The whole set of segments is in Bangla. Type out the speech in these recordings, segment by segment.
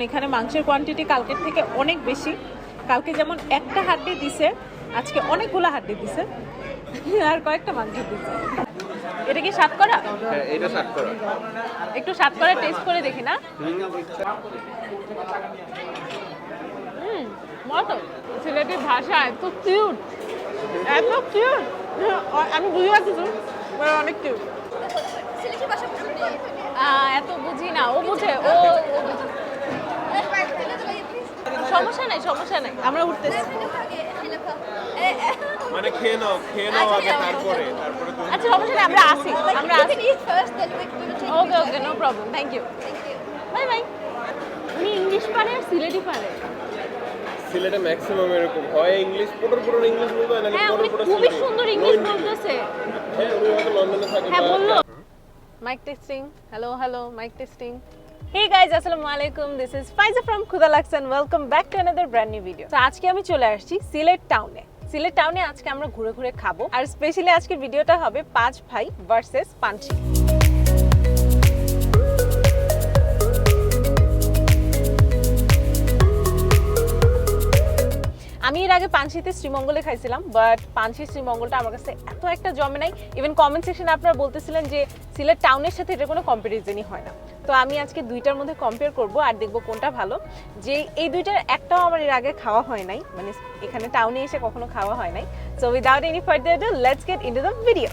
এখানে মাংসের কোয়ান্টিটি কালকের থেকে অনেক বেশি। কালকে যেমন একটা হাড্ডি দিছে, আজকে অনেকগুলো হাড্ডি দিছে আর কয়েকটা মাংস দিছে। এটা কি স্বাদ করা? হ্যাঁ, এটা স্বাদ করা। একটু স্বাদ করে টেস্ট করে দেখি না। মতো সিলেটি ভাষা এত কিউট, এত কিউট, আমি বুঝি না কিছু, অনেক কিউট। সিলেটি ভাষা বুঝি এত বুঝি না, ও বুঝে, ও সমস্যা নাই, সমস্যা নাই, আমরা উঠতেছি। মানে খেয়ে নাও আগে, তারপরে আচ্ছা সমস্যা নেই, আমরা আসি, আমরা আসি। Okay okay, no problem, thank you, bye bye. উনি ইংলিশ পারে আর সিলেটি পারে। সিলেটে ম্যাক্সিমাম এরকম হয়, ইংলিশ পুরো ইংলিশ বলবে না, হ্যাঁ উনি খুবই সুন্দর ইংলিশ বলতেছে। হ্যাঁ, উনি হয়তো লন্ডনে থাকে। হ্যাঁ বললো। Mic testing, hello hello, mic testing. Hey guys, assalamu alaikum. This is Faiza from Khudalux and welcome back to another brand new video. So আজকে আমি চলে আসছি সিলেট টাউনে। সিলেট টাউনে আজকে আমরা ঘুরে ঘুরে খাবো, আর স্পেশালি আজকের ভিডিওটা হবে পাঁচ ভাই ভার্সেস পানশি। আমি এর আগে পানশিতে শ্রীমঙ্গলে খাইছিলাম, বাট পানশির শ্রীমঙ্গলটা আমার কাছে এত একটা জমে নাই। ইভেন কমেন্ট সেকশনে আপনারা বলতেছিলেন যে সিলেট টাউনের সাথে এটা কোনো কম্পারিজনই হয় না। তো আমি আজকে দুইটার মধ্যে কম্পেয়ার করব আর দেখব কোনটা ভালো। যে এই দুইটার একটাও আমার এর আগে খাওয়া হয় নাই, মানে এখানে টাউনে এসে কখনো খাওয়া হয় নাই। So without any further ado, let's get into the video.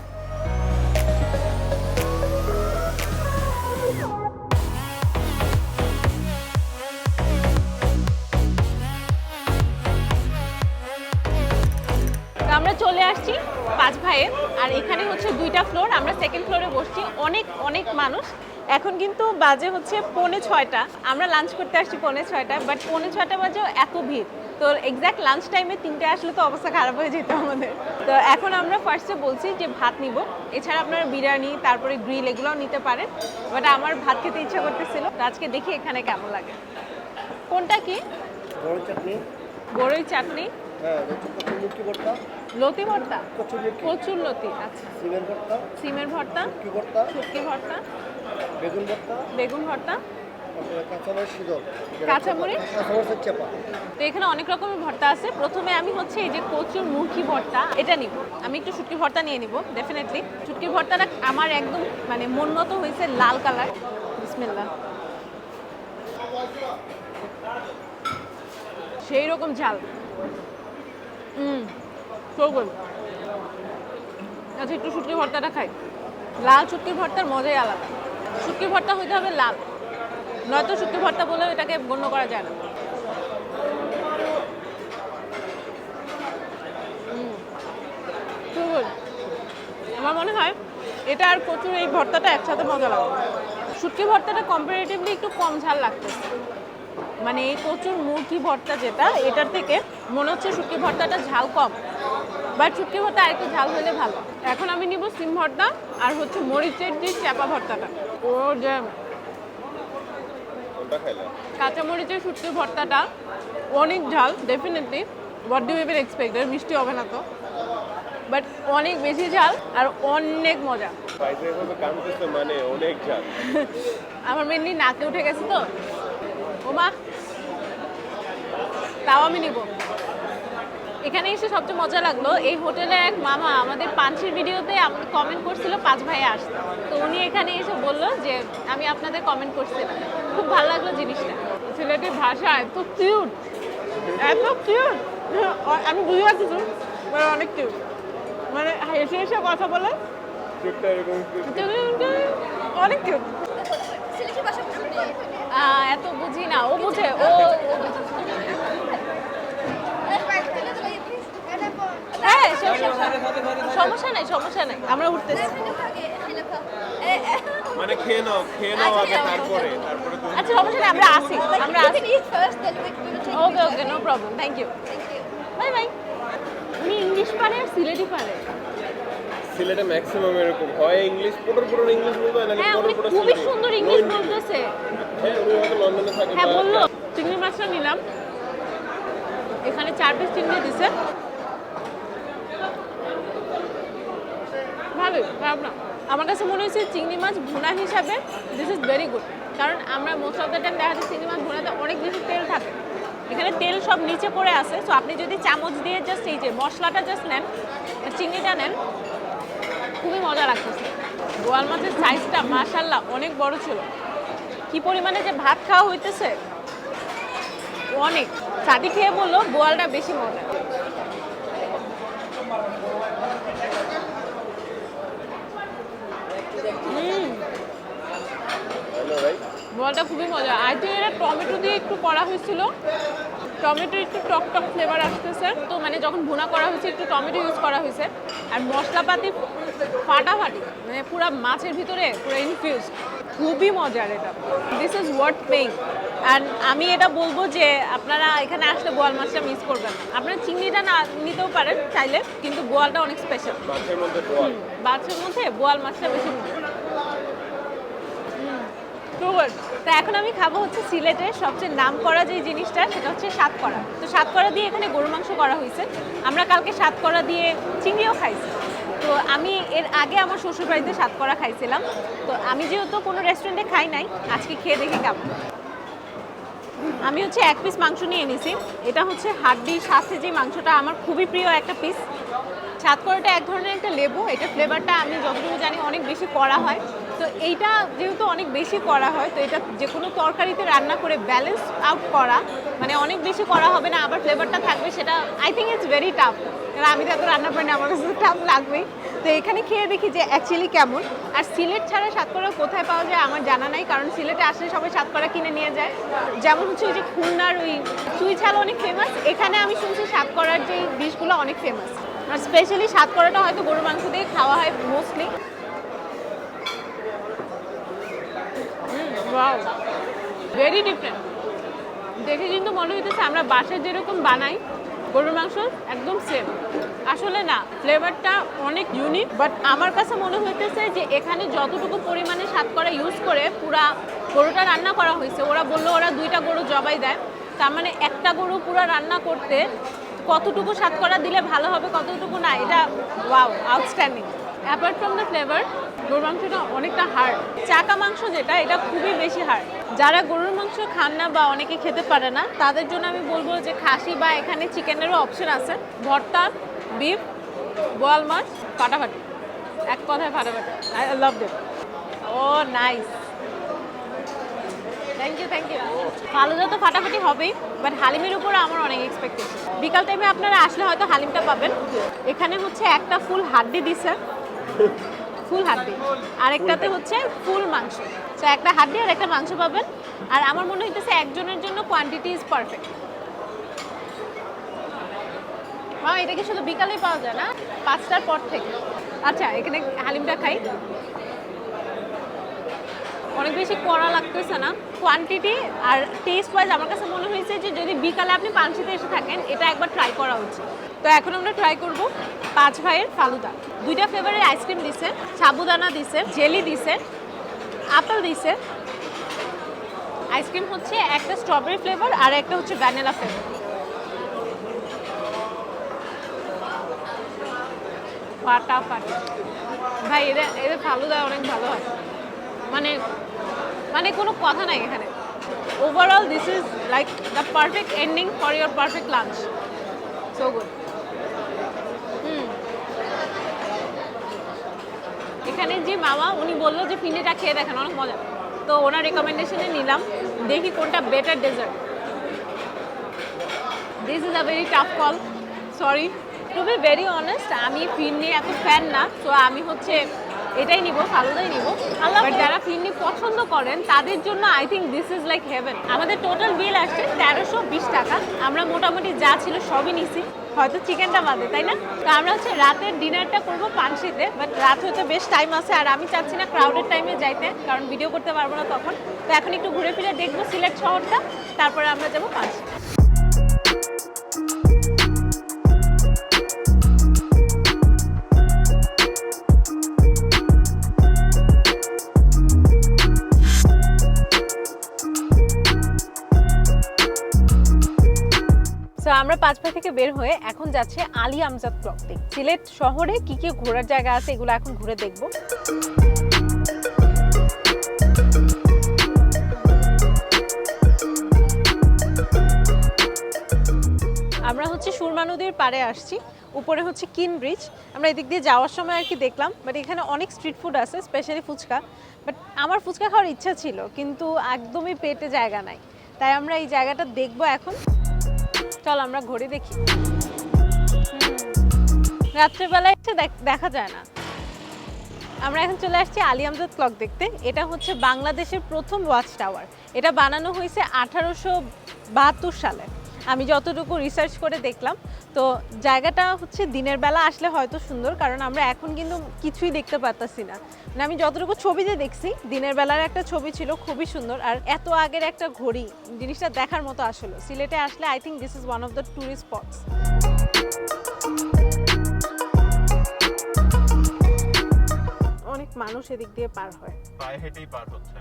আমরা চলে আসছি পাঁচ ভাইয়ের, আর এখানে হচ্ছে দুইটা ফ্লোর, আমরা সেকেন্ড ফ্লোরে বসছি। অনেক অনেক মানুষ। এখন কিন্তু বাজে হচ্ছে 5:45। আমরা লাঞ্চ করতে আসছি 5:45, বাট 5:45 বাজেও এত ভিড়। তো এক্স্যাক্ট লাঞ্চ টাইমে 3টে আসলে তো অবস্থা খারাপ হয়ে যেত আমাদের। তো এখন আমরা ফার্স্টে বলছি যে ভাত নিব, এছাড়া আপনারা বিরিয়ানি তারপরে গ্রিল এগুলোও নিতে পারেন, বাট আমার ভাত খেতে ইচ্ছা করতেছিল। তো আজকে দেখি এখানে কেমন লাগে। কোনটা কি? বড়ই চাটনি। বড়ই চাটনি, হ্যাঁ, কচুরমুখী ভর্তা, লতি ভর্তা, কচুরমুখী, কচুর লতি, আচ্ছা, সিমের ভর্তা, সিমের ভর্তা, শুটকি ভর্তা, শুটকি ভর্তা, বেগুন ভর্তা, বেগুন ভর্তা, তারপরে কাঁচামরিচ শীতল, কাঁচামরিচ, কাঁচামরিচের চেপা। তো এখানে অনেক রকমের ভর্তা আছে। প্রথমে আমি হচ্ছে এই যে কচুর মুখী ভর্তা এটা নিব। আমি একটু শুটকি ভর্তা নিয়ে নিব ডেফিনেটলি। শুটকি ভর্তাটা আমার একদম মানে মন মতো হয়েছে, লাল কালার। বিসমিল্লাহ। সেই রকম ঝাল। So good. আচ্ছা একটু শুটকি ভর্তাটা খাই। লাল শুটকির ভর্তার মজাই আলাদা। শুটকি ভর্তা হইতে হবে লাল, নয়তো শুটকি ভর্তা বলেও এটাকে গণ্য করা যায় না। So good. আমার মনে হয় এটা আর কচুর এই ভর্তাটা একসাথে মজা লাগবে। শুটকি ভর্তাটা কম্পারেটিভলি একটু কম ঝাল লাগতেছে, মানে এই কচুর মুরগি ভর্তা যেটা, এটার থেকে মনে হচ্ছে শুটকি ভর্তাটা ঝাল কম, বাট শুটকি ভর্তা আরেকটু ঝাল হলে ভালো। এখন আমি নিব সিম ভর্তা আর হচ্ছে মরিচের যে চাপা ভর্তাটা। ও যে কাঁচা মরিচের শুটকি ভর্তাটা অনেক ঝাল definitely. What do even expect, মিষ্টি হবে না তো, বাট অনেক বেশি ঝাল আর অনেক মজা। মানে অনেক ঝাল। আমার মেনলি নাকে উঠে গেছে তো, ও মা, তাও আমি নিব। এখানে এসে সবচেয়ে মজা লাগলো, এই হোটেলের এক মামা আমাদের পানশির ভিডিওতে আমাকে কমেন্ট করছিল পাঁচ ভাইয়ে আসতে। তো উনি এখানে এসে বললো যে আমি আপনাদের কমেন্ট করছিলাম। খুব ভালো লাগলো জিনিসটা। সিলেটি ভাষা এত কিউট, এত কিউট, আমি বুঝি না কিছু, অনেক কিউট, মানে হেসে হেসে কথা বলে, অনেক কিউট। সিলেটি ভাষা বুঝি এত বুঝি না, ও বুঝে, ও হ্যাঁ সমস্যা নাই, সমস্যা নাই, আমরা উঠতেছি। মানে খেয়ে নাও আগে, তারপরে আচ্ছা সমস্যা নেই, আমরা আসি, আমরা আসি। Okay okay, no problem, thank you, bye bye. উনি ইংলিশ পারে আর সিলেটি পারে। সিলেটে ম্যাক্সিমাম এরকম হয়, ইংলিশ পুরো ইংলিশ বলবে না, হ্যাঁ উনি খুবই সুন্দর ইংলিশ বলতেছে। হ্যাঁ, উনি হয়তো লন্ডনে থাকে। হ্যাঁ বললো। চিংড়ি মাছটা নিলাম, এখানে 4 পিস চিংড়ি দিছে, ভালোই, খারাপ না। আমার কাছে মনে হয়েছে চিংড়ি মাছ ভুনা হিসাবে দিস ইজ ভেরি গুড। কারণ আমরা মোস্ট অফ দ্য টাইম দেখা যায় চিংড়ি মাছ ভুনাতে অনেক বেশি তেল থাকে, এখানে তেল সব নিচে পড়ে আছে। সো আপনি যদি চামচ দিয়ে জাস্ট এই যে মশলাটা জাস্ট নেন, চিংড়িটা নেন, খুবই মজা লাগতেছে। বোয়াল মাছের সাইজটা মাশাআল্লাহ অনেক বড় ছিল। কি পরিমাণে যে ভাত খাওয়া হইতেছে অনেক। সাথী খেয়ে বললো বোয়ালটা বেশি মজা। বোয়ালটা খুবই মজা। আই থিঙ্ক এটা টমেটো দিয়ে একটু করা হয়েছিল, টমেটোর একটু টক টক ফ্লেভার আসতেছে। তো মানে যখন ভুনা করা হয়েছে একটু টমেটো ইউজ করা হয়েছে, আর মশলাপাতি ফাটাফাটি, মানে পুরো মাছের ভিতরে পুরো ইনফিউজ। খুবই মজার এটা। This is worth paying. And আমি এটা বলবো যে আপনারা এখানে আসলে বোয়াল মাছটা মিস করবেন না। আপনারা চিংড়িটা না নিতেও পারেন চাইলে, কিন্তু বোয়ালটা অনেক স্পেশাল। মাছের মধ্যে বোয়াল, মাছের মধ্যে বোয়াল মাছটা বেশি মজা। তো এখন আমি খাবো হচ্ছে সিলেটের সবচেয়ে নাম করা যে জিনিসটা, সেটা হচ্ছে সাতকরা। তো সাতকরা দিয়ে এখানে গরুর মাংস করা হয়েছে। আমরা কালকে সাতকরা দিয়ে চিংড়িও খাইছি। তো আমি এর আগে আমার শ্বশুরবাড়িতে সাতকরা খাইছিলাম। তো আমি যেহেতু কোনো রেস্টুরেন্টে খাই নাই, আজকে খেয়ে দেখি কেমন। আমি হচ্ছে এক পিস মাংস নিয়ে নিছি। এটা হচ্ছে হাড্ডির সাথে যে মাংসটা আমার খুবই প্রিয় একটা পিস। সাতকরাটা এক ধরনের একটা লেবু, এটা ফ্লেভারটা আমি যতটুকু জানি অনেক বেশি করা হয়। তো এইটা যেহেতু অনেক বেশি করা হয়, তো এটা যে কোনো তরকারিতে রান্না করে ব্যালেন্স আউট করা, মানে অনেক বেশি করা হবে না, আবার ফ্লেভারটা থাকবে, সেটা I think it's very tough. কারণ আমি তো এত রান্না করি না, আমার কাছে টাফ লাগবেই। তো এখানে খেয়ে দেখি যে অ্যাকচুয়ালি কেমন। আর সিলেট ছাড়া সাতকরা কোথায় পাওয়া যায় আমার জানা নাই, কারণ সিলেটে আসলে সবাই সাতকরা কিনে নিয়ে যায়। যেমন হচ্ছে ওই যে খুলনার ওই চুই ঝাল অনেক ফেমাস, এখানে আমি শুনছি সাতকরার যে ডিশগুলো অনেক ফেমাস। আর স্পেশালি সাতকরাটা হয়তো গরুর মাংস দিয়ে খাওয়া হয় মোস্টলি। Wow, very different. দেখে কিন্তু মনে হইতেছে আমরা বাসায় যেরকম বানাই গরুর মাংস একদম সেম। আসলে না, ফ্লেভারটা অনেক ইউনিক। বাট আমার কাছে মনে হইতেছে যে এখানে যতটুকু পরিমাণে সাতকরা ইউজ করে পুরা গরুটা রান্না করা হয়েছে, ওরা বললো ওরা 2টা গরু জবাই দেয়, তার মানে একটা গরু পুরো রান্না করতে কতটুকু সাতকরা দিলে ভালো হবে, কতটুকু না, এটা wow, outstanding. Apart from the flavour, গরুর মাংসটা অনেকটা হার্ড। চাকা মাংস যেটা, এটা খুবই বেশি হার্ড। যারা গরুর মাংস খান না বা অনেকে খেতে পারে না, তাদের জন্য আমি বলবো যে খাসি বা এখানে চিকেনেরও অপশন আছে। ভর্তা, বিফ, বোয়াল মাছ ফাটাফাটি, এক কথায় ফাটাফাটি। I love it. Oh nice, thank you thank you. Falooda তো ফাটাফাটি হবেই, বাট হালিমের উপরে আমার অনেক এক্সপেকটেশন। বিকাল টাইমে আপনারা আসলে হয়তো হালিমটা পাবেন। এখানে হচ্ছে একটা ফুল হাড্ডি দিছে, ফুল হাড্ডি, আর একটাতে হচ্ছে ফুল মাংস। তো একটা হাড্ডি আর একটা মাংস পাবেন। আর আমার মনে হইতেছে একজনের জন্য কোয়ান্টিটি ইজ পারফেক্ট। হ্যাঁ, এটা কি শুধু বিকালেই পাওয়া যায় না, 5টার পর থেকে? আচ্ছা, এখানে হালিমটা খাই। অনেক বেশি কড়া লাগতেছে না কোয়ান্টিটি, আর টেস্ট ওয়াইজ আমার কাছে মনে হয়েছে যে যদি বিকালে আপনি পানশিতে এসে থাকেন, এটা একবার ট্রাই করা উচিত। তো এখন আমরা ট্রাই করব 5 ভাইয়ের ফালুদা। 2টা ফ্লেভারের আইসক্রিম দিছে, সাবুদানা দিছে, জেলি দিছে, আপেল দিছে। আইসক্রিম হচ্ছে একটা স্ট্রবেরি ফ্লেভার আর একটা হচ্ছে ভ্যানিলা ফ্লেভার। ফাটাফাটি ভাই, এদের ফালুদা অনেক ভালো হয়, মানে কোনো কথা নাই এখানে। Overall this is like the perfect ending for your perfect lunch. So good. এখানে যে মামা, উনি বললো যে ফিন্ডিটা খেয়ে দেখেন, অনেক মজা। তো ওনার রেকমেন্ডেশনে নিলাম, দেখি কোনটা better dessert. This is a very tough call, sorry to be very honest. আমি ফিন্ডি এত ফ্যান না, তো আমি হচ্ছে এটাই নিব, ফালুদাই নিব। বাট যারা ফিন্ডি পছন্দ করেন তাদের জন্য I think this is like haven. আমাদের টোটাল বিল আসছে 1320 টাকা। আমরা মোটামুটি যা ছিল সবই নিছি, হয়তো চিকেনটা বাদে, তাই না? তো আমরা হচ্ছে রাতের ডিনারটা করবো পানশিতে, বাট রাত হতে বেশ টাইম আছে, আর আমি চাচ্ছি না ক্রাউডের টাইমে যাইতে, কারণ ভিডিও করতে পারবো না তখন। তো এখন একটু ঘুরে ফিরে দেখবো সিলেট শহরটা, তারপরে আমরা যাবো পানশি। আমরা 5 ভাই থেকে বের হয়ে এখন যাচ্ছে আলী আমজাদ ক্লথিং। সিলেট শহরে কি কি ঘোরার জায়গা আছে এগুলো এখন ঘুরে দেখব। আমরা হচ্ছে সুরমা নদীর পাড়ে আসছি, উপরে হচ্ছে কিন ব্রিজ। আমরা এদিক দিয়ে যাওয়ার সময় আর কি দেখলাম, বাট এখানে অনেক স্ট্রিট ফুড আছে, স্পেশালি ফুচকা। বাট আমার ফুচকা খাওয়ার ইচ্ছা ছিল, কিন্তু একদমই পেটে জায়গা নাই, তাই আমরা এই জায়গাটা দেখবো এখন। চল আমরা ঘড়ি দেখি। রাত্রেবেলায় এসে দেখা যায় না। আমরা এখন চলে আসছি আলী আমজাদ ক্লক দেখতে। এটা হচ্ছে বাংলাদেশের প্রথম ওয়াচ টাওয়ার। এটা বানানো হয়েছে 1872 সালে, আমি যতটুকু রিসার্চ করে দেখলাম। তো জায়গাটা হচ্ছে দিনের বেলা আসলে হয়তো সুন্দর, কারণ আমরা এখন কিন্তু কিছুই দেখতে পারতাছি না। মানে আমি যতটুকু ছবিতে দেখছি, দিনের বেলার একটা ছবি ছিল, খুবই সুন্দর। আর এত আগের একটা ঘড়ি, জিনিসটা দেখার মতো আসলে। সিলেটে আসলে I think this is one of the tourist spots. অনেক মানুষ এদিক দিয়ে পার হয়, পায়ে হেঁটেই পার হচ্ছে।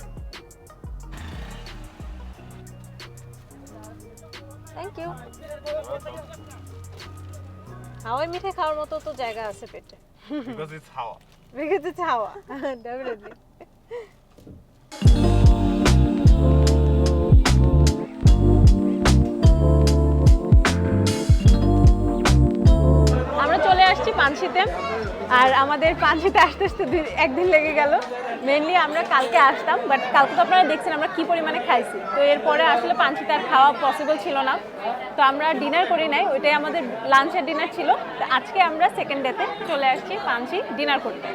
Thank you. হাওয়াই মিঠাই খাওয়ার মতো তো জায়গা আছে পেটে। Because it's হাওয়া। Because it's হাওয়া, definitely. আমরা চলে আসছি পানশিতে, আর আমাদের পানশিতে আসতে আসতে একদিন লেগে গেল। মেনলি আমরা কালকে আসতাম, বাট কালকে তো আপনারা দেখছেন আমরা কি পরিমাণে খাইছি। তো এরপরে আসলে পানশিতে আর খাওয়া পসিবল ছিল না, তো আমরা ডিনার করি নাই, ওইটাই আমাদের লাঞ্চের ডিনার ছিল। তো আজকে আমরা সেকেন্ড ডেতে চলে আসছি পানশি ডিনার করতে।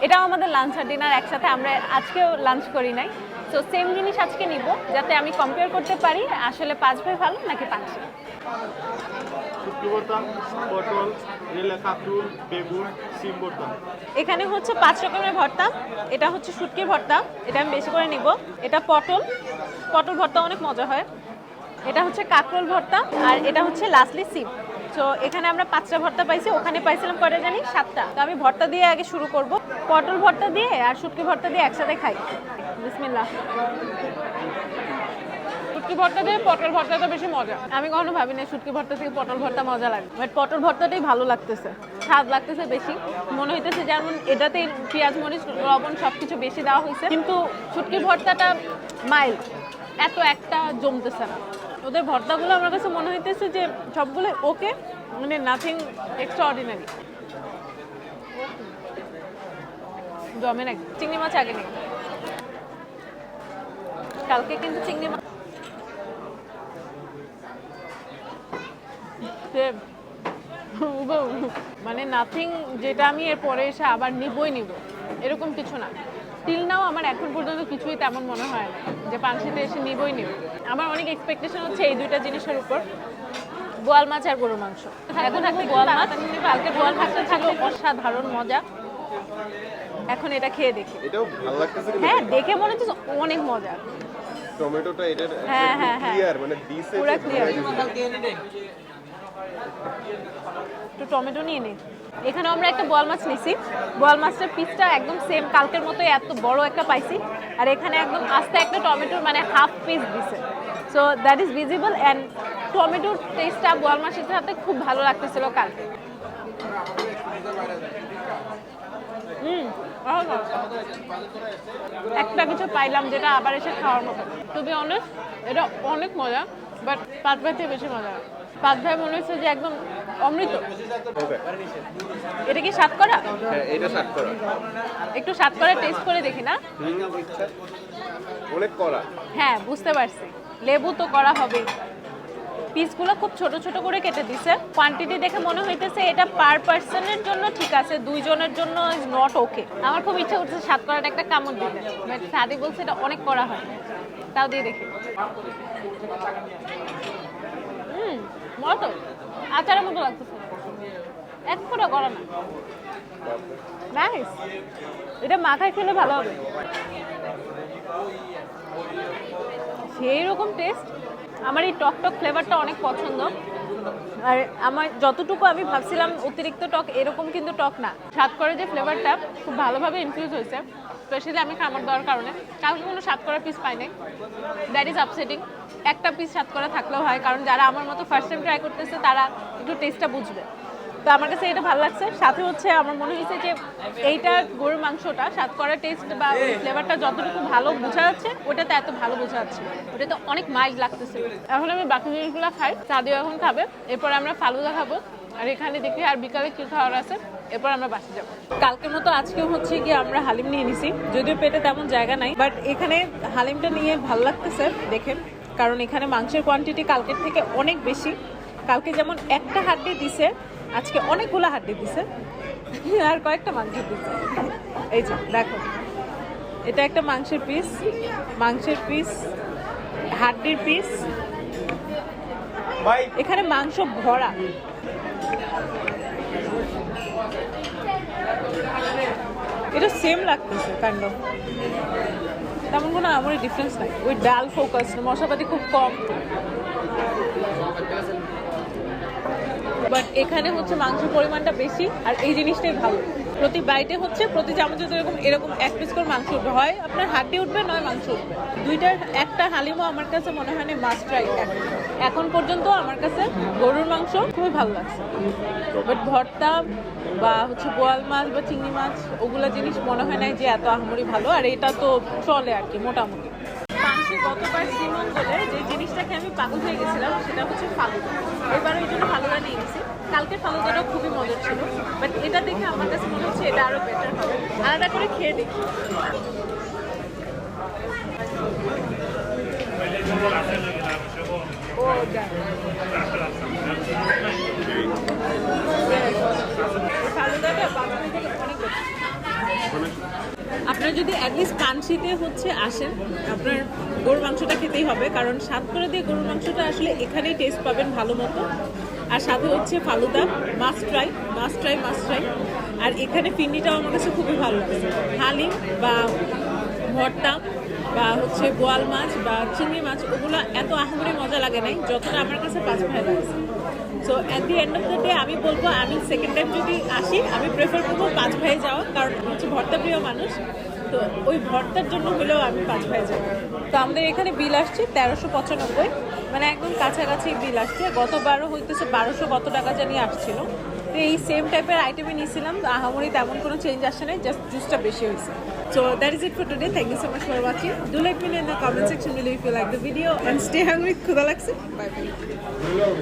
এটাও আমাদের লাঞ্চ আর ডিনার একসাথে, আমরা আজকেও লাঞ্চ করি নাই। তো সেম জিনিস আজকে নিব, যাতে আমি কম্পেয়ার করতে পারি আসলে পাঁচ ভাই ভালো নাকি পানশি। শুটকি ভর্তা, পটল, রেলা কাঁকরুল, বেগুন, সিম ভর্তা। এখানে হচ্ছে 5 রকমের ভর্তা। এটা হচ্ছে শুটকির ভর্তা, এটা আমি বেশি করে নিব। এটা পটল ভর্তা অনেক মজা হয়। এটা হচ্ছে কাঁকরোল ভর্তা, আর এটা হচ্ছে লাস্টলি সিম। তো এখানে আমরা 5টা ভর্তা পাইছি, ওখানে পাইছিলাম কয়টা জানি 7টা। তো আমি ভর্তা দিয়ে আগে শুরু করব, পটল ভর্তা দিয়ে আর শুটকি ভর্তা দিয়ে একসাথে খাই। বিসমিল্লাহ। শুটকি ভর্তা দিয়ে পটল ভর্তাটা বেশি মজা। আমি কখনো ভাবি না শুটকি ভর্তা থেকে পটল ভর্তা মজা লাগে, বাট পটল ভর্তাটাই ভালো লাগতেছে, স্বাদ লাগতেছে বেশি। মনে হইতেছে যেমন এটাতে পেঁয়াজ মরিচ লবণ সব কিছু বেশি দেওয়া হয়েছে, কিন্তু শুটকি ভর্তাটা মাইল্ড, এত একটা জমতেছে না। ওদের ভর্তাগুলো আমার কাছে মনে হইতেছে যে সবগুলো ওকে, মানে নাথিং এক্সট্রা অর্ডিনারি। জমে নাকি চিংড়ি মাছ আগে নেই, কালকে কিন্তু চিংড়ি মাছ মানে নাথিং, যেটা আমি এর পরে এসে আবার নিবই নিব এরকম কিছু না। টিল নাও আমার এখন পর্যন্ত কিছুই তেমন মনে হয় না যে পানশিতে এসে নিবই নিব। আমার অনেক এক্সপেকটেশন হচ্ছে এই দুইটা জিনিসের উপর, বোয়াল মাছ আর গরুর মাংস। এখন থাকবে বোয়াল মাছ, কালকে বোয়াল মাছটা থাকলে অসাধারণ মজা। এখন এটা খেয়ে দেখি। এটাও ভালো লাগতেছে কিন্তু হ্যাঁ, দেখে মনে হচ্ছে অনেক মজা। টমেটোটা এটা হ্যাঁ হ্যাঁ হ্যাঁ, ক্লিয়ার, মানে দিছে পুরো ক্লিয়ার। একটু টমেটো নিয়ে নিই। এখানে আমরা একটা বোয়াল মাছ নিছি, বোয়াল মাছটার পিসটা একদম সেম কালকের মতোই, এত বড় একটা পাইছি। আর এখানে একদম আস্তে একটা টমেটোর মানে হাফ পিস দিছে, so that is visible. And টমেটোর টেস্টটা বোয়াল মাছের সাথে খুব ভালো লাগতেছিল কালকে। একটা কিছু পাইলাম যেটা আবার এসে খাওয়ার মতো। টু বি অনেস্ট, এটা অনেক মজা, বাট পাঁচ ভাই থেকে বেশি মজা। পাঁচ ভাই মনে হচ্ছে যে একদম অমৃত। ওকে। এটা কি স্বাদ করা? হ্যাঁ, এটা স্বাদ করা। একটু স্বাদ করে টেস্ট করে দেখি না? ইচ্ছা অনেক করা। হ্যাঁ, বুঝতে পারছি, লেবু তো করা হবে। পিসগুলো খুব ছোট ছোট করে কেটে দিছে। কোয়ান্টিটি দেখে মনে হইতেছে এটা পার পার্সনের জন্য ঠিক আছে, 2 জনের জন্য ইজ নট ওকে। আমার খুব ইচ্ছা করছে স্বাদ করাটা একটা কামড় দিতে, বাট সাদি বলছে এটা অনেক করা হয়, তাও দিয়ে দেখি। মতো আচারের মতো লাগতেছে, এক ফোঁটা করা না। নাইস, এটা মাথায় খেলে ভালো হবে। সেই রকম টেস্ট। আমার এই টক টক ফ্লেভারটা অনেক পছন্দ। আর আমার যতটুকু আমি ভাবছিলাম অতিরিক্ত টক, এরকম কিন্তু টক না। স্বাদ করে যে ফ্লেভারটা খুব ভালোভাবে ইনফিউজ হয়েছে, স্পেশালি আমি খাবার দেওয়ার কারণে। কাউকে কোনো স্বাদ করার পিস পাই নাই, দ্যাট ইজ আপসেটিং। একটা পিস স্বাদ করা থাকলেও হয়, কারণ যারা আমার মতো ফার্স্ট টাইম ট্রাই করতেছে তারা একটু টেস্টটা বুঝবে। তো আমার কাছে এটা ভালো লাগছে। সাথে হচ্ছে আমার মনে হয়েছে যে এইটা গরুর মাংসটা স্বাদ করার টেস্ট বা ফ্লেভারটা যতটুকু ভালো বোঝা যাচ্ছে ওটাতে এত ভালো বোঝা যাচ্ছে না। ওটাতে অনেক মাইল্ড লাগতেছে। এখন আমি বাকি জিনিসগুলো খাই, সাদিও এখন খাবে, এরপর আমরা ফালুদা খাবো। আর এখানে দেখি আর বিকালে কি খাওয়ার আছে, এরপর আমরা বাসে যাবো। কালকের মতো আজকেও হচ্ছে গিয়ে আমরা হালিম নিয়ে নিছি, যদিও পেটে তেমন জায়গা নাই, বাট এখানে হালিমটা নিয়ে ভালো লাগতেছে দেখে, কারণ এখানে মাংসের কোয়ান্টিটি কালকের থেকে অনেক বেশি। কালকে যেমন একটা হাড্ডি দিছে, আজকে অনেকগুলো হাড্ডি দিছে আর কয়েকটা মাংস দিছে। এই যে দেখো, এটা একটা মাংসের পিস, হাড্ডির পিস, এখানে মাংস ভরা। এটা সেম লাগতেছে কাইন্ড অফ, তেমন কোনো আমার ডিফারেন্স নাই। ওই ডাল ফোকাস, মশলাপাতি খুব কম, বাট এখানে হচ্ছে মাংসের পরিমাণটা বেশি আর এই জিনিসটাই ভালো। প্রতি বাইটে হচ্ছে প্রতি চামচে এরকম এক পিস করে মাংস উঠবে, হয় আপনার হাড্ডি উঠবে নয় মাংস উঠবে। দুইটার একটা হালিমও আমার কাছে মনে হয় না মাস্ট ট্রাই। এখন পর্যন্ত আমার কাছে গরুর মাংস খুবই ভালো লাগছে, বাট ভর্তা বা হচ্ছে বোয়াল মাছ বা চিংড়ি মাছ ওগুলো জিনিস মনে হয় না যে এত আহামরি ভালো। আর এটা তো চলে আর কি মোটামুটি। পাঞ্চে গতবার শ্রীমঙ্গলে যে জিনিসটাকে আমি পাগল হয়ে গেছিলাম সেটা হচ্ছে ফালুদা। এবার ওই জন্য ফালুদা নিয়ে গেছি। কালকের ফালুদাটা খুবই মজার ছিল, বাট এটা দেখে আমার কাছে মনে হচ্ছে এটা আরো বেটার হবে। আলাদা করে খেয়ে দেখি। ও ফালুদাটা বাঙালি থেকে অনেক বেশি। আপনারা যদি অ্যাটলিস্ট কাঞ্চিতে হচ্ছে আসেন, আপনার গরুর মাংসটা খেতেই হবে, কারণ স্বাদ করে দিয়ে গরুর মাংসটা আসলে এখানেই টেস্ট পাবেন ভালো মতো। আর সাথে হচ্ছে ফালুদা মাস্ট ট্রাই। আর এখানে পিন্ডিটাও আমার কাছে খুবই ভালো লাগছে। হালিম বা ভর্তা বা হচ্ছে বোয়াল মাছ বা চিংড়ি মাছ ওগুলো এত আহামরি মজা লাগে নাই যতটা আমার কাছে পাঁচ ভাই লাগছে। So at the end of the day আমি বলবো, আমি সেকেন্ড টাইম যদি আসি আমি প্রেফার করবো পাঁচ ভাই যাওয়া, কারণ হচ্ছে ভর্তা প্রিয় মানুষ, তো ওই ভর্তার জন্য হলেও আমি পাঁচ ভাই যাবো। তো আমাদের এখানে বিল আসছে 1395, মানে একদম কাছাকাছি বিল আসছে। গতবারও হইতেছে 1200 কত টাকা জানি আসছিল। তো এই সেম টাইপের আইটেমে নিয়েছিলাম, আহামরি তেমন কোনো চেঞ্জ আসে নাই, জাস্ট জুসটা বেশি হয়েছে। So that is it for today. Thank you so much for watching. Do let me know in the comment section below if you like the video and stay hungry. Khuda lagse. Bye bye.